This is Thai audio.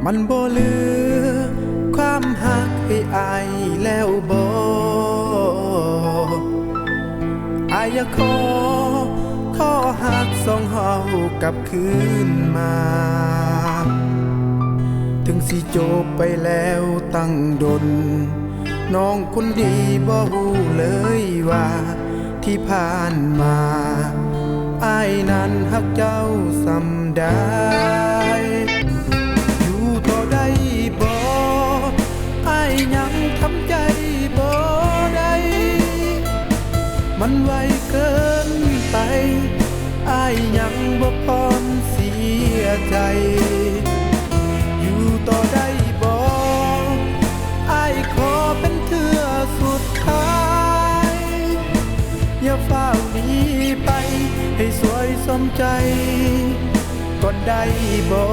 มันบ่เหลือความหักให้อายแล้วบ่อายอยากขอหักสองเฮากลับคืนมาถึงสิจบไปแล้วตั้งดนน้องคนดีบ่ฮู้เลยว่าที่ผ่านมาอายนั้นฮักเจ้าสำได้อยู่ต่อได้บ่อายยังทำใจบ่ได้มันไวเกินไปอายยังบ่พร้อมเสียใจอยู่ต่อได้บ่อายขอเป็นเทื่อสุดท้ายอย่าเฝ้าหนีไปให้สวยสมใจก่อนได้บ่